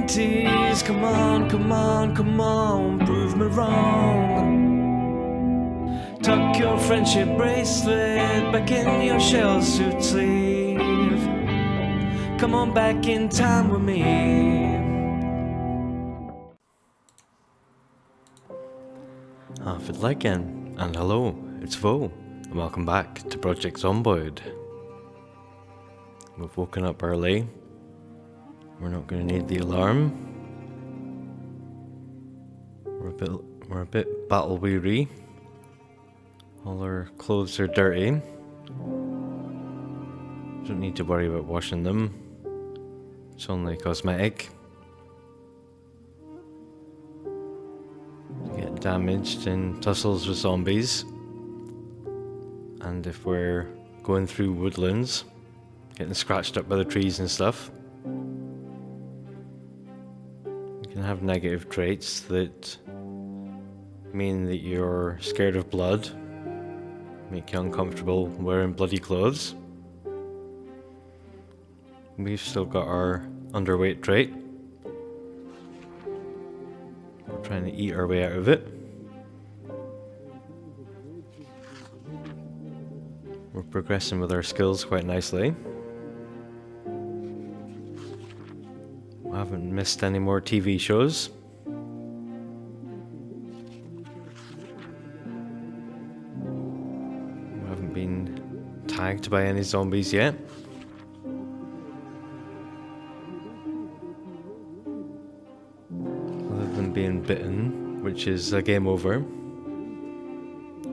20s. Come on, come on, come on, prove me wrong. Tuck your friendship bracelet back in your shell suit sleeve. Come on back in time with me. Half again, and hello, it's Vo, and welcome back to Project Zomboid. We've woken up early. We're not going to need the alarm. We're a bit battle weary. All our clothes are dirty. Don't need to worry about washing them. It's only cosmetic. We get damaged in tussles with zombies. And if we're going through woodlands, getting scratched up by the trees and stuff, you can have negative traits that mean that you're scared of blood, make you uncomfortable wearing bloody clothes. We've still got our underweight trait. We're trying to eat our way out of it. We're progressing with our skills quite nicely. We haven't missed any more TV shows. We haven't been tagged by any zombies yet. Other than being bitten, which is a game over,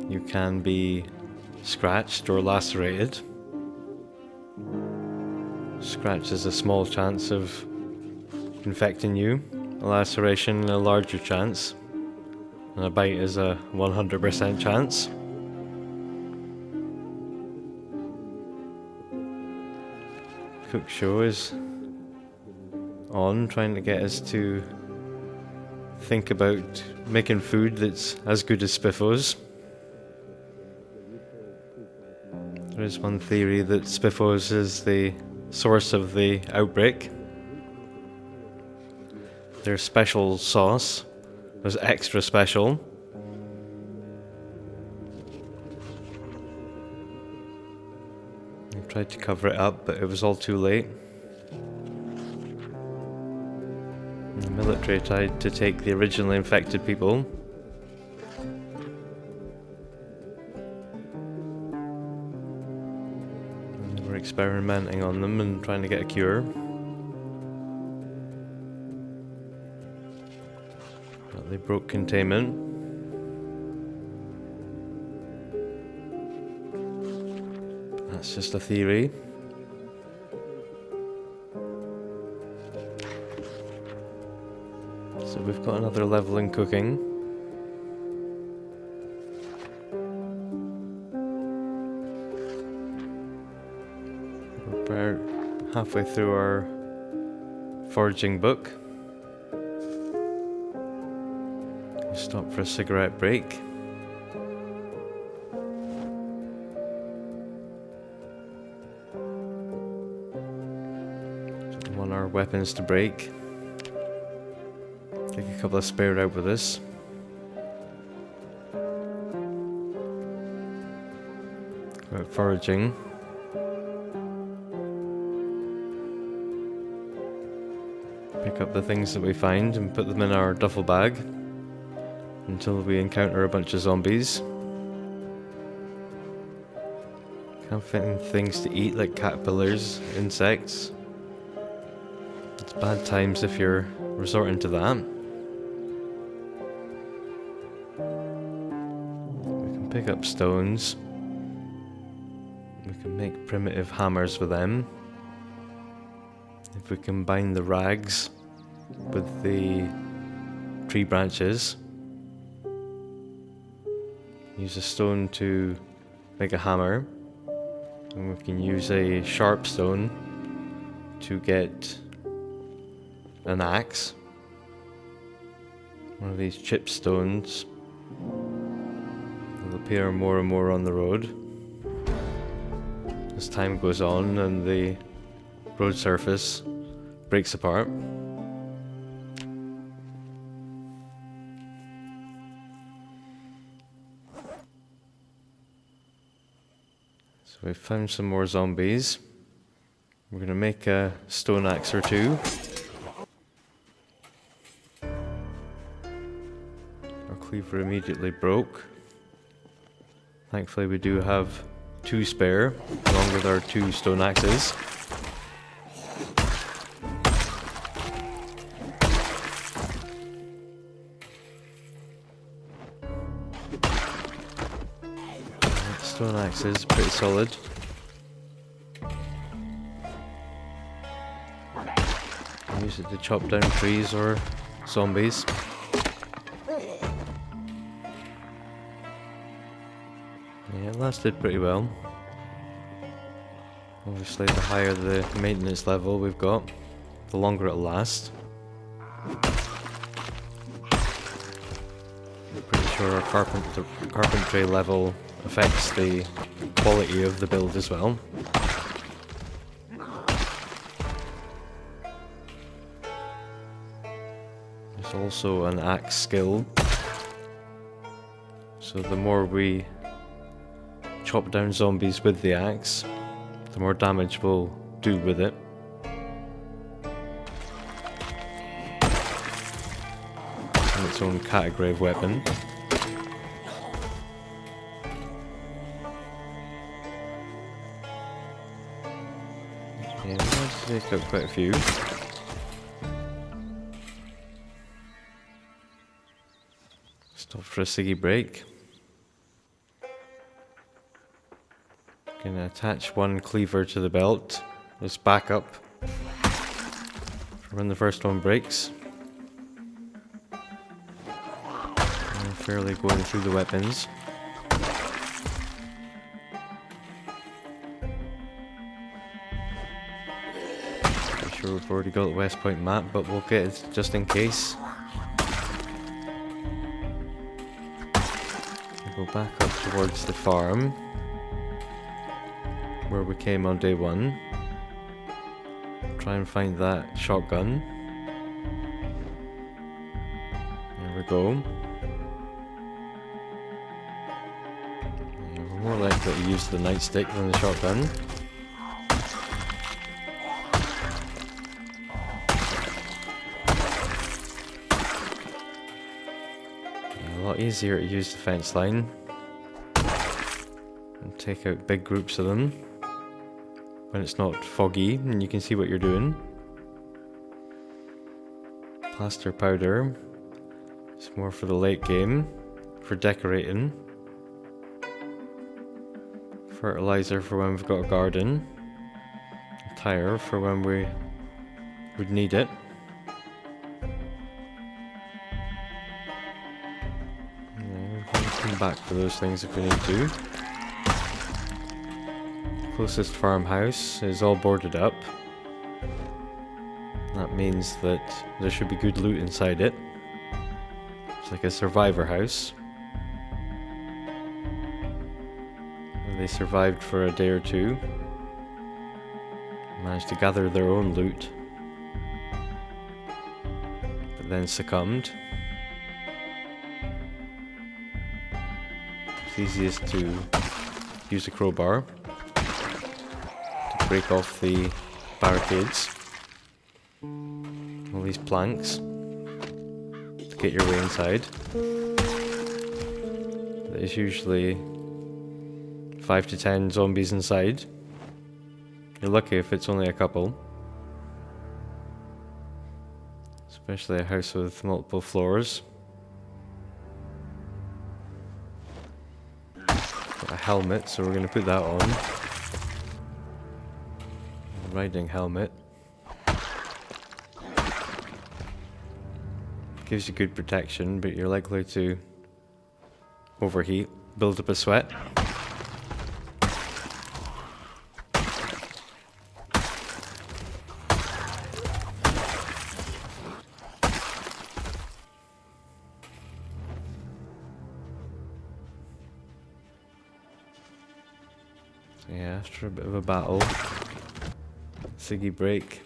you can be scratched or lacerated. Scratch is a small chance of infecting you, a laceration a larger chance, and a bite is a 100% chance. Cook show is on, trying to get us to think about making food that's as good as Spiffos. There is one theory that Spiffos is the source of the outbreak. Their special sauce was extra special. I tried to cover it up, but it was all too late. The military tried to take the originally infected people. And they were experimenting on them and trying to get a cure. But they broke containment. That's just a theory. So we've got another level in cooking. We're about halfway through our foraging book. We stop for a cigarette break. Don't want our weapons to break. Take a couple of spare out with us. Go out foraging. Pick up the things that we find and put them in our duffel bag until we encounter a bunch of zombies. Can't find things to eat like caterpillars, insects. It's bad times if you're resorting to that. Pick up stones. We can make primitive hammers with them. If we combine the rags with the tree branches, use a stone to make a hammer, and we can use a sharp stone to get an axe. One of these chip stones will appear more and more on the road as time goes on and the road surface breaks apart. we found some more zombies. We're gonna make a stone axe or two. Our cleaver immediately broke. Thankfully we do have 2 spare, along with our 2 stone axes. Stone axe is pretty solid. Use it to chop down trees or zombies. Yeah, it lasted pretty well. Obviously, the higher the maintenance level we've got, the longer it'll last. I'm pretty sure our carpentry level affects the quality of the build as well. There's also an axe skill, so the more we chop down zombies with the axe, the more damage we'll do with it. And its own category of weapon. Yeah, we managed to take out quite a few. Stop for a ciggy break. Gonna attach one cleaver to the belt as backup for when the first one breaks. I'm fairly going through the weapons. Pretty sure we've already got the West Point map, but we'll get it just in case. We'll go back up towards the farm where we came on day 1. Try and find that shotgun. There we go. Yeah, we're more likely to use the nightstick than the shotgun. Yeah, a lot easier to use the fence line and take out big groups of them when it's not foggy and you can see what you're doing. Plaster powder is more for the late game, for decorating. Fertilizer for when we've got a garden. A tire for when we would need it. Yeah, we can come back for those things if we need to. Closest farmhouse is all boarded up. That means that there should be good loot inside it. It's like a survivor house. They survived for a day or two. Managed to gather their own loot. But then succumbed. It's easiest to use a crowbar to break off the barricades. All these planks to get your way inside. There's usually 5 to 10 zombies inside. You're lucky if it's only a couple. Especially a house with multiple floors. Got a helmet, so we're going to put that on. A riding helmet. Gives you good protection, but you're likely to overheat, build up a sweat. So yeah, after a bit of a battle, ciggy break,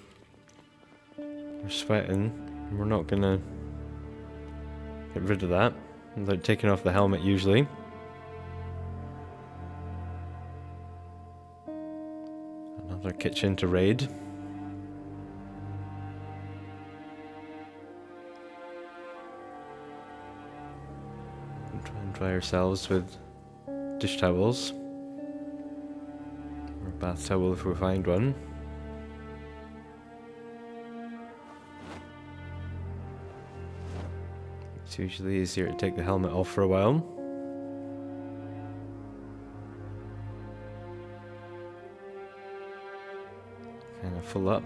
we're sweating, and we're not gonna get rid of that without taking off the helmet usually. Another kitchen to raid. And try and dry ourselves with dish towels. Or a bath towel if we find one. It's usually easier to take the helmet off for a while. Kind of full up.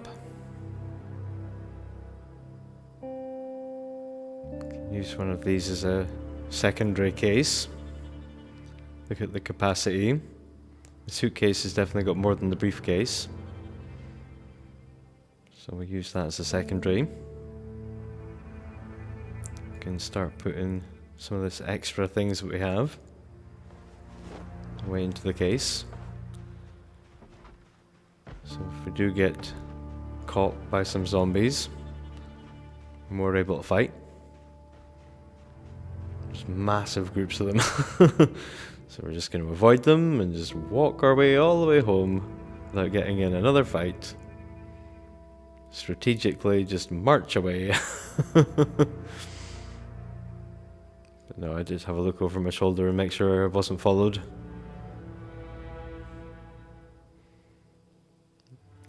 Can use one of these as a secondary case. Look at the capacity. The suitcase has definitely got more than the briefcase. So we use that as a secondary. We can start putting some of this extra things that we have away into the case. So if we do get caught by some zombies, we're able to fight. There's massive groups of them. So we're just going to avoid them and just walk our way all the way home without getting in another fight. Strategically just march away. But no, I did have a look over my shoulder and make sure I wasn't followed.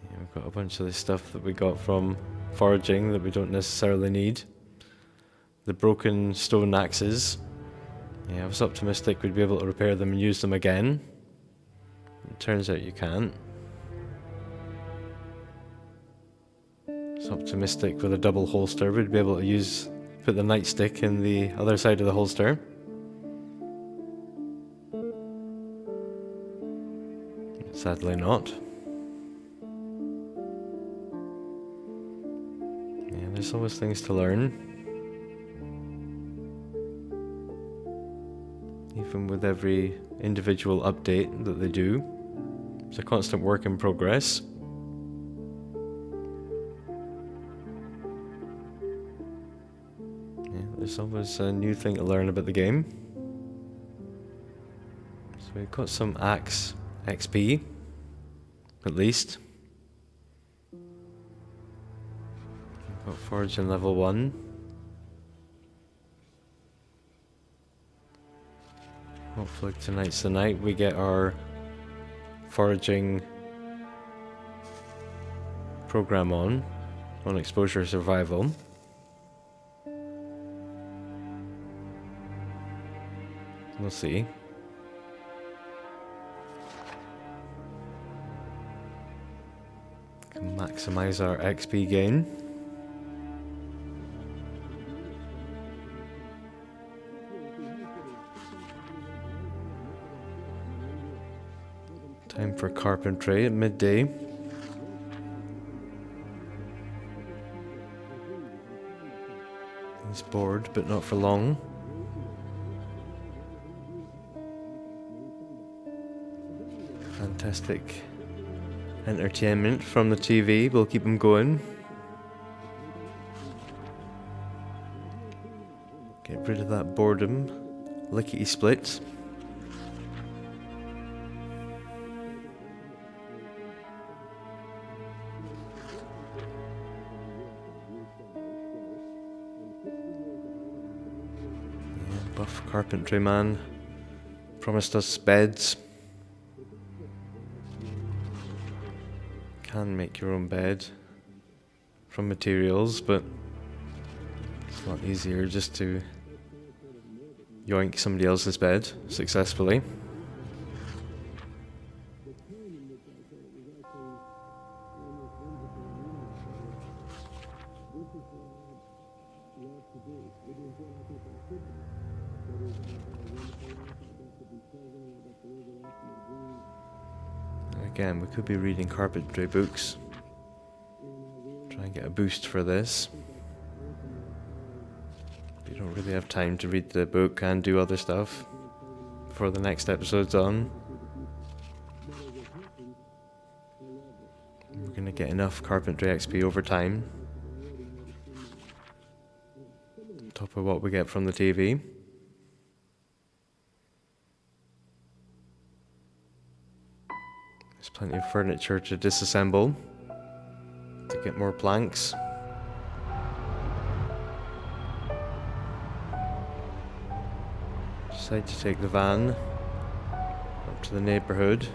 Yeah, we've got a bunch of this stuff that we got from foraging that we don't necessarily need. The broken stone axes. Yeah, I was optimistic we'd be able to repair them and use them again. It turns out you can't. I was optimistic with a double holster we'd be able to put the nightstick in the other side of the holster. Sadly not. Yeah, there's always things to learn. Even with every individual update that they do, it's a constant work in progress. Yeah, there's always a new thing to learn about the game. So we've got some axe XP, at least. We've got foraging level 1. Hopefully tonight's the night we get our foraging program on exposure survival. We'll see. Can maximize our XP gain. Time for carpentry at midday. He's bored, but not for long. Fantastic entertainment from the TV will keep him going. Get rid of that boredom. Lickety split. Buff carpentry man promised us beds. Can make your own bed from materials, but it's a lot easier just to yoink somebody else's bed successfully. Again, we could be reading carpentry books. Try and get a boost for this. But you don't really have time to read the book and do other stuff before the next episode's on. We're going to get enough carpentry XP over time. On top of what we get from the TV. This Plenty of furniture to disassemble to get more planks. Decide to take the van up to the neighbourhood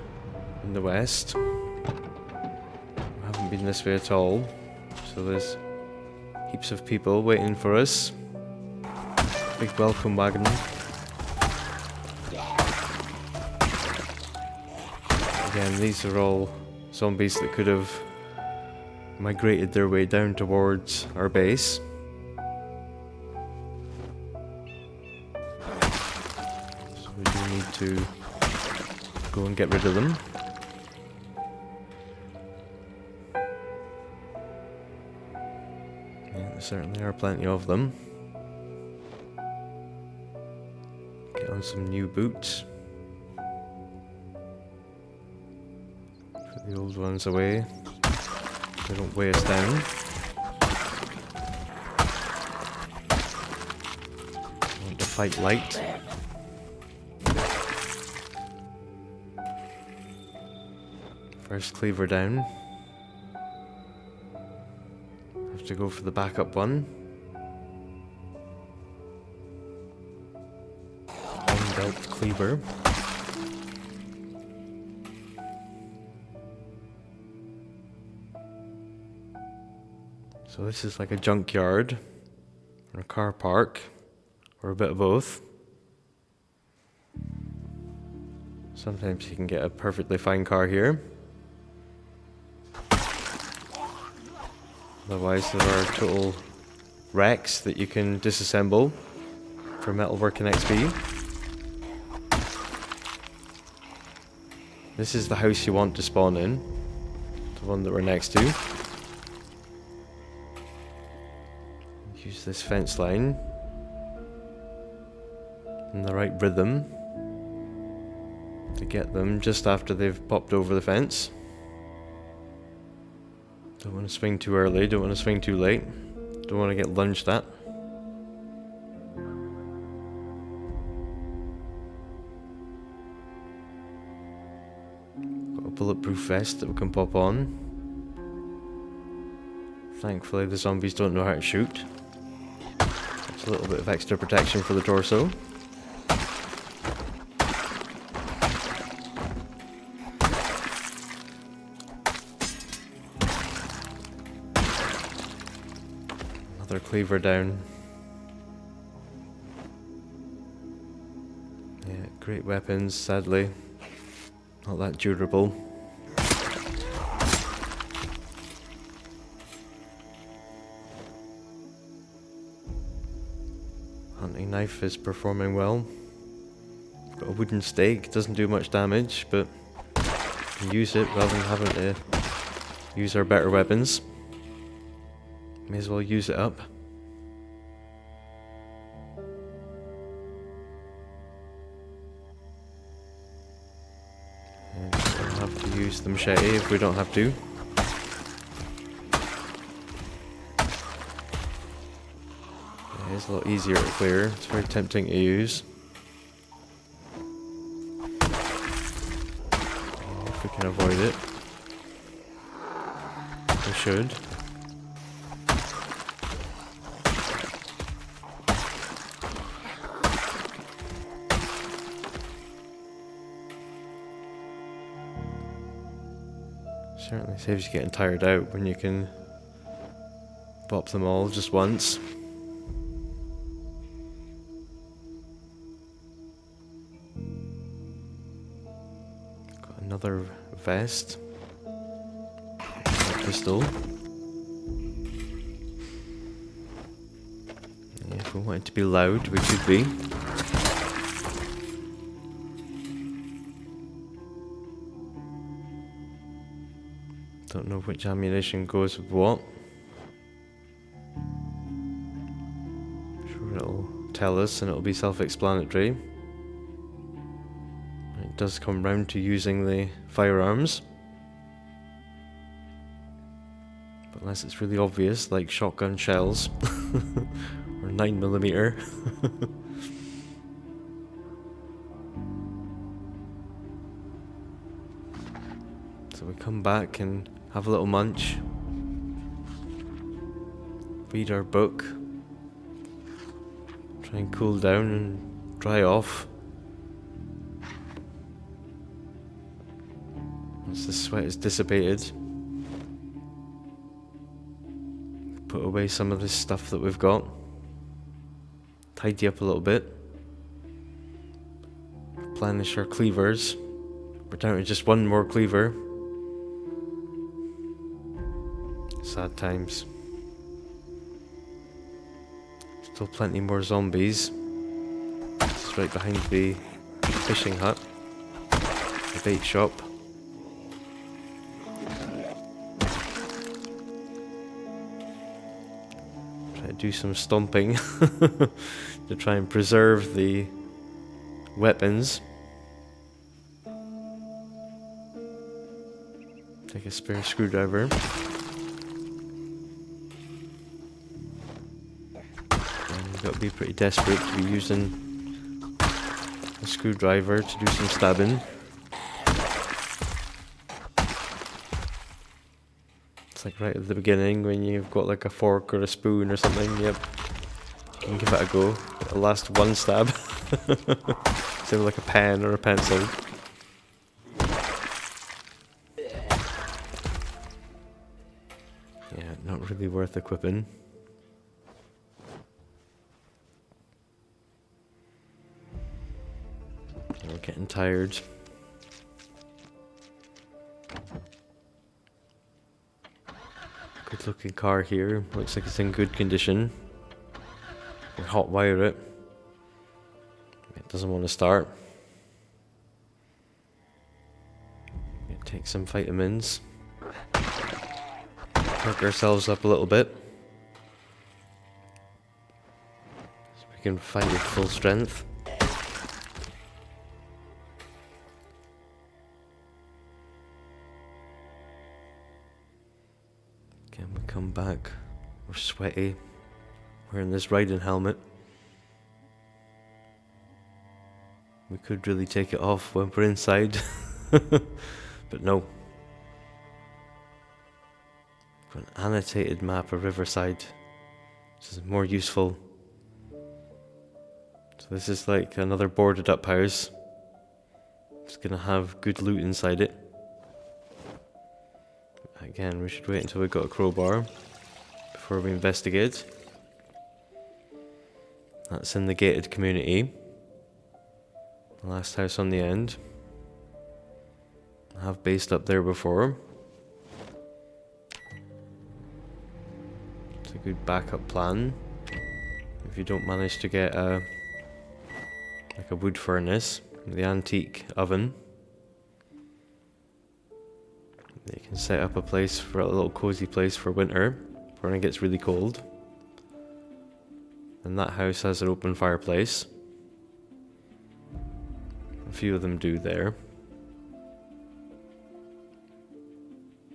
in the west. We haven't been this way at all, so there's heaps of people waiting for us. Big welcome wagon. Again, these are all zombies that could have migrated their way down towards our base. So we do need to go and get rid of them. Yeah, there certainly are plenty of them. Get on some new boots. Put the old ones away. They don't weigh us down. I want to fight light. First cleaver down. Have to go for the backup one. Undealt cleaver. So this is like a junkyard, or a car park, or a bit of both. Sometimes you can get a perfectly fine car here. Otherwise there are total wrecks that you can disassemble for metalworking XP. This is the house you want to spawn in, the one that we're next to. Use this fence line in the right rhythm to get them just after they've popped over the fence. Don't want to swing too early, don't want to swing too late, don't want to get lunged at. Got a bulletproof vest that we can pop on. Thankfully the zombies don't know how to shoot. A little bit of extra protection for the torso. Another cleaver down. Yeah, great weapons, sadly. Not that durable. Hunting knife is performing well. Got a wooden stake, doesn't do much damage, but we can use it rather than having to use our better weapons. May as well use it up. And we'll have to use the machete if we don't have to. It's a lot easier to clear, it's very tempting to use. If we can avoid it. We should. Certainly saves you getting tired out when you can bop them all just once. Another vest, a pistol. Yeah, if we want it to be loud, we could be. Don't know which ammunition goes with what. I'm sure it'll tell us and it'll be self-explanatory. It does come round to using the firearms. But unless it's really obvious, like shotgun shells or 9mm. So come back and have a little munch. Read our book. Try and cool down and dry off. Once the sweat is dissipated, put away some of this stuff that we've got. Tidy up a little bit. Replenish our cleavers. We're down to just one more cleaver. Sad times. Still plenty more zombies. It's right behind the fishing hut. The bait shop. Try to do some stomping to try and preserve the weapons. Take a spare screwdriver. You've got to be pretty desperate to be using a screwdriver to do some stabbing. It's like right at the beginning when you've got like a fork or a spoon or something. Yep, you can give it a go. It'll last one stab. Instead of like a pen or a pencil. Yeah, not really worth equipping. We're getting tired. Good looking car here. Looks like it's in good condition. We hot wire it. It doesn't want to start. Take some vitamins. Perk ourselves up a little bit. So we can fight with full strength. Again, we come back. We're sweaty. Wearing this riding helmet. We could really take it off when we're inside. But no. Got an annotated map of Riverside. This is more useful. So this is like another boarded up house. It's gonna have good loot inside it. Again, we should wait until we got a crowbar before we investigate. That's in the gated community. The last house on the end. I have based up there before. It's a good backup plan. If you don't manage to get a wood furnace, the antique oven, you can set up a place for a little cozy place for winter, for when it gets really cold. And that house has an open fireplace. A few of them do there.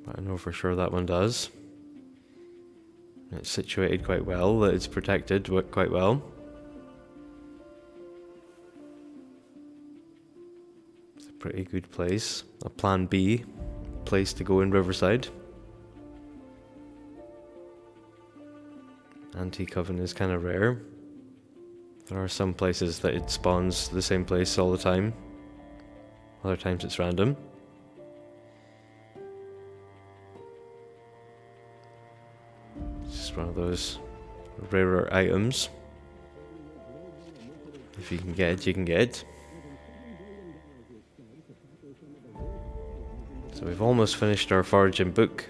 But I know for sure that one does. It's situated quite well, it's protected quite well. It's a pretty good place. A plan B place to go in Riverside. Antique oven is kind of rare. There are some places that it spawns the same place all the time. Other times it's random. It's just one of those rarer items. If you can get it, you can get it. So we've almost finished our foraging book.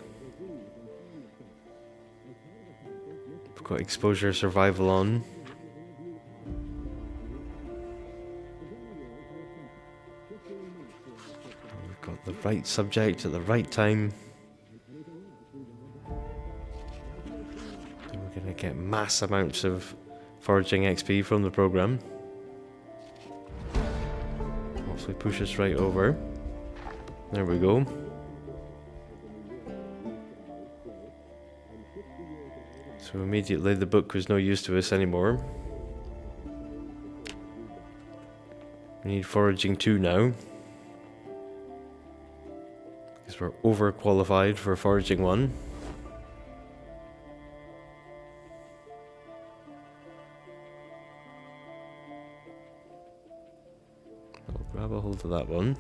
We've got exposure survival on. We've got the right subject at the right time. And we're going to get mass amounts of foraging XP from the program. Hopefully push us right over. There we go. So immediately the book was no use to us anymore. We need foraging 2 now. Because we're overqualified for Foraging 1. I'll grab a hold of that one.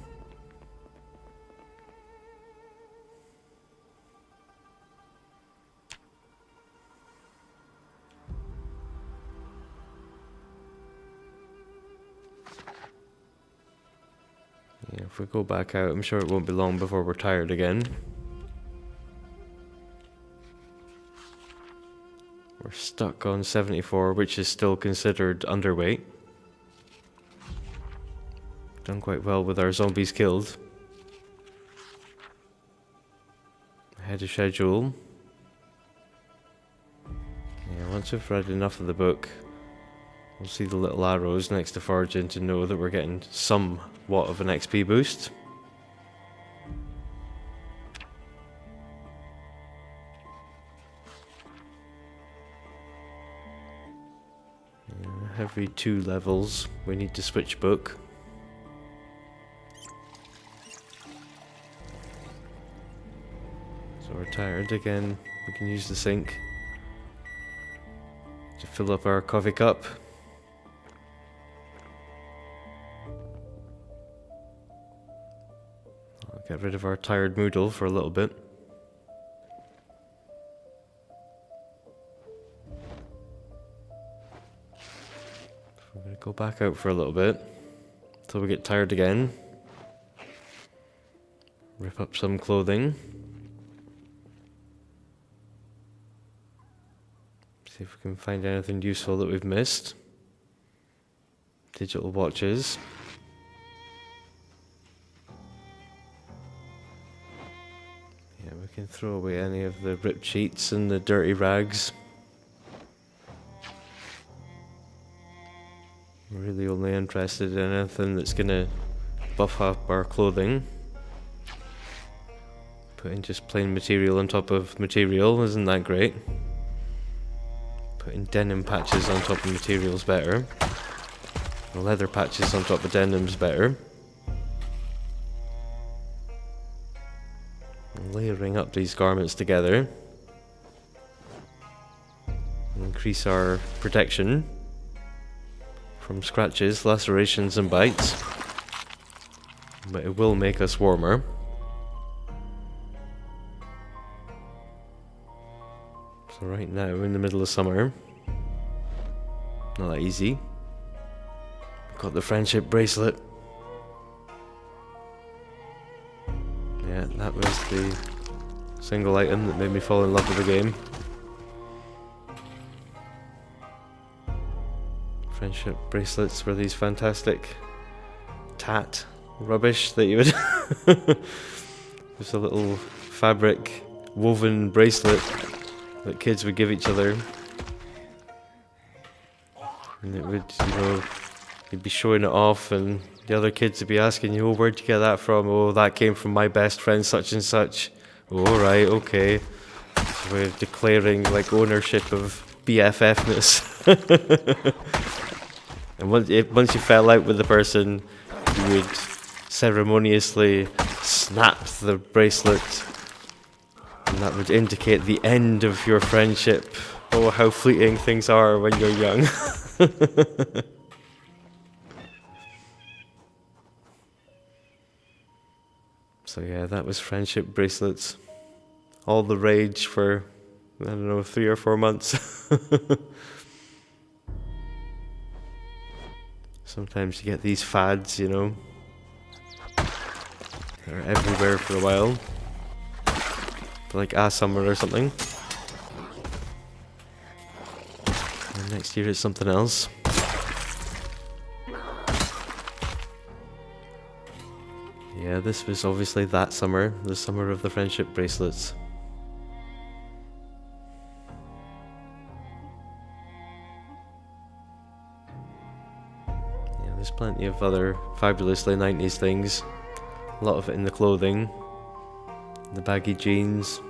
Yeah, if we go back out, I'm sure it won't be long before we're tired again. We're stuck on 74, which is still considered underweight. Done quite well with our zombies killed. Ahead of schedule. Yeah, once we've read enough of the book, we'll see the little arrows next to Foraging to know that we're getting somewhat of an XP boost. Yeah, every 2 levels we need to switch book. So we're tired again, we can use the sink to fill up our coffee cup. I'll get rid of our tired Moodle for a little bit. So we're going to go back out for a little bit until we get tired again. Rip up some clothing. See if we can find anything useful that we've missed. Digital watches. Yeah, we can throw away any of the ripped sheets and the dirty rags. We're really only interested in anything that's gonna buff up our clothing. Putting just plain material on top of material, isn't that great? Putting denim patches on top of material's better. Leather patches on top of denim's better. Layering up these garments together. Increase our protection from scratches, lacerations and bites. But it will make us warmer. So right now, we're in the middle of summer. Not that easy. Got the friendship bracelet. Yeah, that was the single item that made me fall in love with the game. Friendship bracelets were these fantastic tat rubbish that you would... Just a little fabric woven bracelet that kids would give each other. And it would, you know, you'd be showing it off and the other kids would be asking you, oh, where'd you get that from? Oh, that came from my best friend such and such. Oh, right, okay. So we're declaring like ownership of BFFness. And once you fell out with the person, you would ceremoniously snap the bracelet. And that would indicate the end of your friendship. Oh, how fleeting things are when you're young. So yeah, that was friendship bracelets. All the rage for, I don't know, 3 or 4 months. Sometimes you get these fads, you know. They're everywhere for a while. Like summer or something. And next year it's something else. Yeah, this was obviously that summer, the summer of the friendship bracelets. Yeah, there's plenty of other fabulously 90s things. A lot of it in the clothing, the baggy jeans,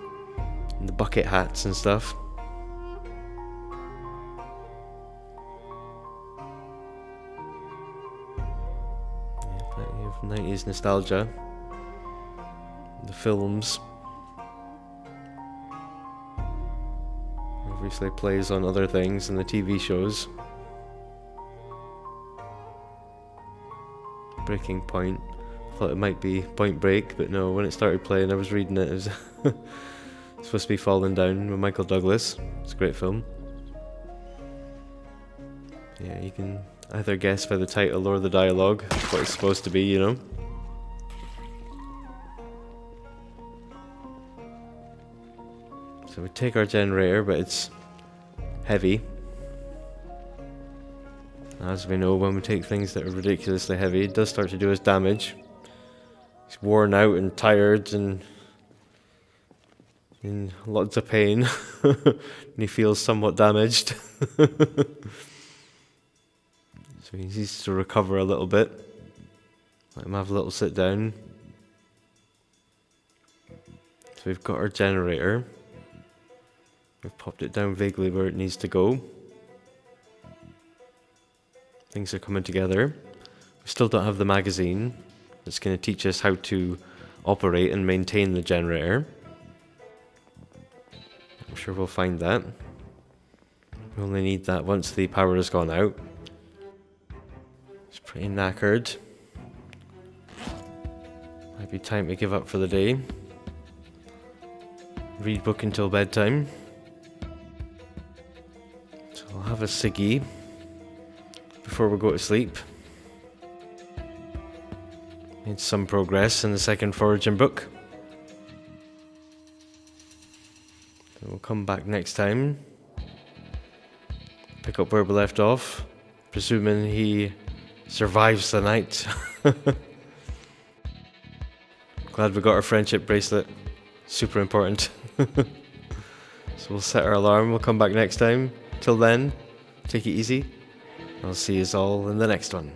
and the bucket hats and stuff. Yeah, plenty of 90s nostalgia. the films. Obviously plays on other things in the TV shows. Breaking Point. Thought it might be Point Break, but no, when it started playing I was reading it, it was supposed to be Falling Down with Michael Douglas. It's a great film. Yeah, you can either guess by the title or the dialogue what it's supposed to be, you know. So we take our generator, but it's heavy. As we know, when we take things that are ridiculously heavy, it does start to do us damage. He's worn out and tired and in lots of pain. And he feels somewhat damaged. So he needs to recover a little bit. Let him have a little sit down. So we've got our generator. We've popped it down vaguely where it needs to go. Things are coming together. We still don't have the magazine. It's going to teach us how to operate and maintain the generator. I'm sure we'll find that. We only need that once the power has gone out. It's pretty knackered. Might be time to give up for the day. Read book until bedtime. So I'll have a ciggy before we go to sleep. Made some progress in the second foraging book. So we'll come back next time. Pick up where we left off, presuming he survives the night. Glad we got our friendship bracelet. Super important. So we'll set our alarm. We'll come back next time. Till then, take it easy. I'll see you all in the next one.